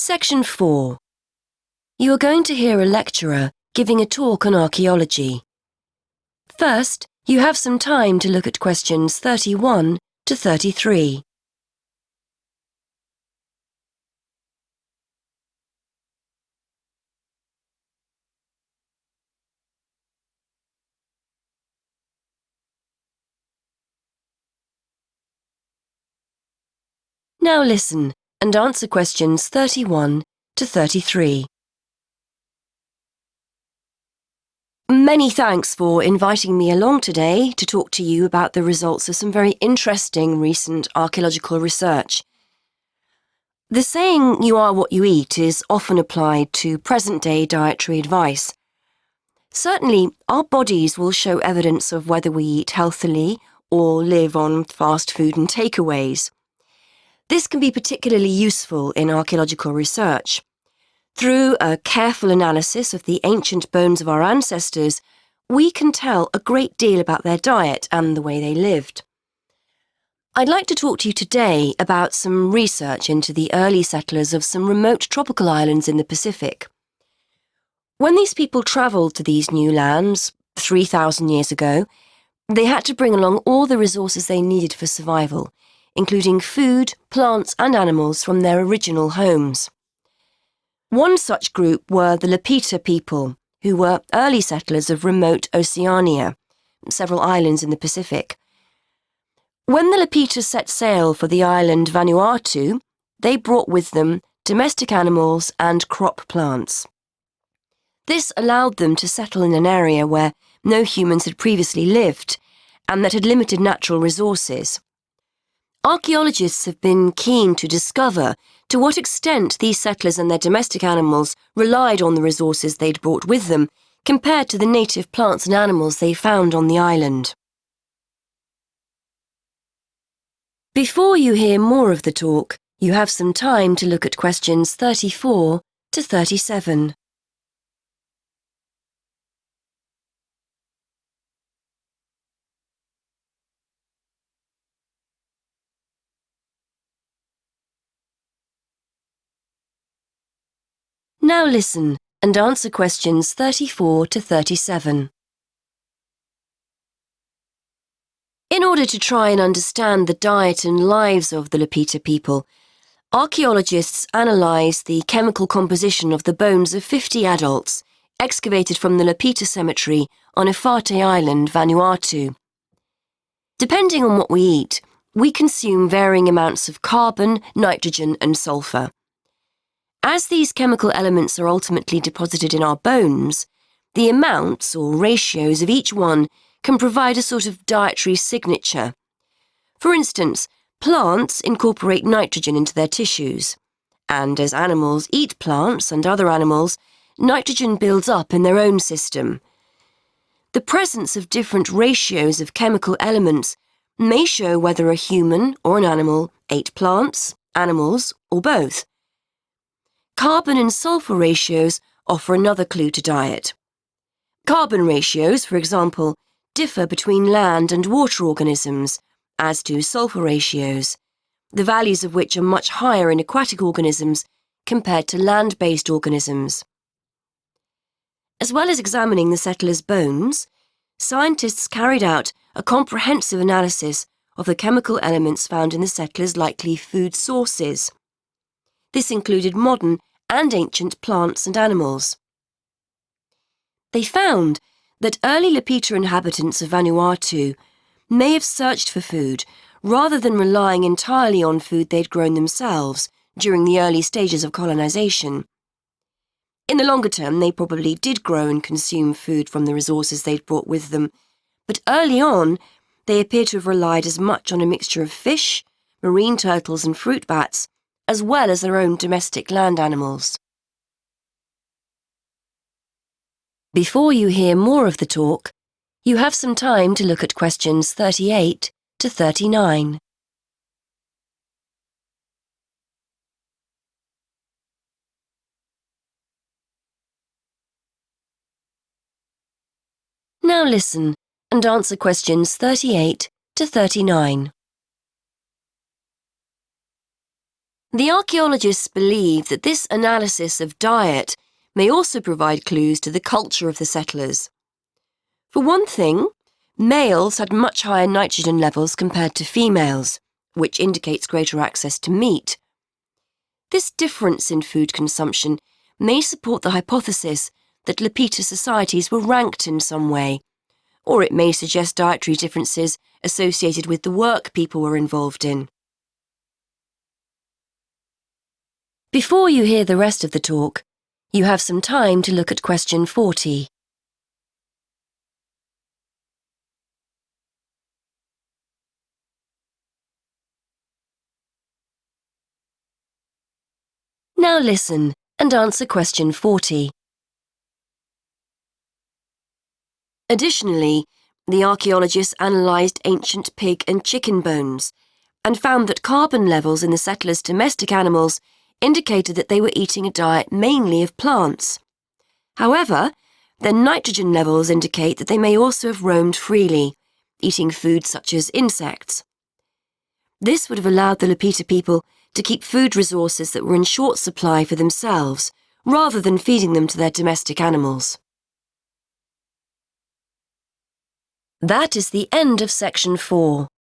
Section 4. You are going to hear a lecturer giving a talk on archaeology. First, you have some time to look at questions 31 to 33. Now listen and answer questions 31 to 33. Many thanks for inviting me along today to talk to you about the results of some very interesting recent archaeological research. The saying, "you are what you eat," is often applied to present-day dietary advice. Certainly, our bodies will show evidence of whether we eat healthily or live on fast food and takeaways. This can be particularly useful in archaeological research. Through a careful analysis of the ancient bones of our ancestors, we can tell a great deal about their diet and the way they lived. I'd like to talk to you today about some research into the early settlers of some remote tropical islands in the Pacific. When these people travelled to these new lands 3,000 years ago, they had to bring along all the resources they needed for survival, including food, plants and animals from their original homes. One such group were the Lapita people, who were early settlers of remote Oceania, several islands in the Pacific. When the Lapita set sail for the island Vanuatu, they brought with them domestic animals and crop plants. This allowed them to settle in an area where no humans had previously lived and that had limited natural resources. Archaeologists have been keen to discover to what extent these settlers and their domestic animals relied on the resources they'd brought with them compared to the native plants and animals they found on the island. Before you hear more of the talk, you have some time to look at questions 34 to 37. Now listen and answer questions 34 to 37. In order to try and understand the diet and lives of the Lapita people, archaeologists analysed the chemical composition of the bones of 50 adults excavated from the Lapita cemetery on Efate Island, Vanuatu. Depending on what we eat, we consume varying amounts of carbon, nitrogen and sulphur. As these chemical elements are ultimately deposited in our bones, the amounts or ratios of each one can provide a sort of dietary signature. For instance, plants incorporate nitrogen into their tissues, and as animals eat plants and other animals, nitrogen builds up in their own system. The presence of different ratios of chemical elements may show whether a human or an animal ate plants, animals, or both. Carbon and sulphur ratios offer another clue to diet. Carbon ratios, for example, differ between land and water organisms, as do sulphur ratios, the values of which are much higher in aquatic organisms compared to land-based organisms. As well as examining the settlers' bones, scientists carried out a comprehensive analysis of the chemical elements found in the settlers' likely food sources. This included modern and ancient plants and animals. They found that early Lapita inhabitants of Vanuatu may have searched for food rather than relying entirely on food they'd grown themselves during the early stages of colonization. In the longer term, they probably did grow and consume food from the resources they'd brought with them, but early on, they appear to have relied as much on a mixture of fish, marine turtles and fruit bats, as well as their own domestic land animals. Before you hear more of the talk, you have some time to look at questions 38 to 39. Now listen and answer questions 38 to 39. The archaeologists believe that this analysis of diet may also provide clues to the culture of the settlers. For one thing, males had much higher nitrogen levels compared to females, which indicates greater access to meat. This difference in food consumption may support the hypothesis that Lapita societies were ranked in some way, or it may suggest dietary differences associated with the work people were involved in. Before you hear the rest of the talk, you have some time to look at question 40. Now listen and answer question 40. Additionally, the archaeologists analysed ancient pig and chicken bones and found that carbon levels in the settlers' domestic animals indicated that they were eating a diet mainly of plants. However, their nitrogen levels indicate that they may also have roamed freely, eating foods such as insects. This would have allowed the Lapita people to keep food resources that were in short supply for themselves, rather than feeding them to their domestic animals. That is the end of section 4.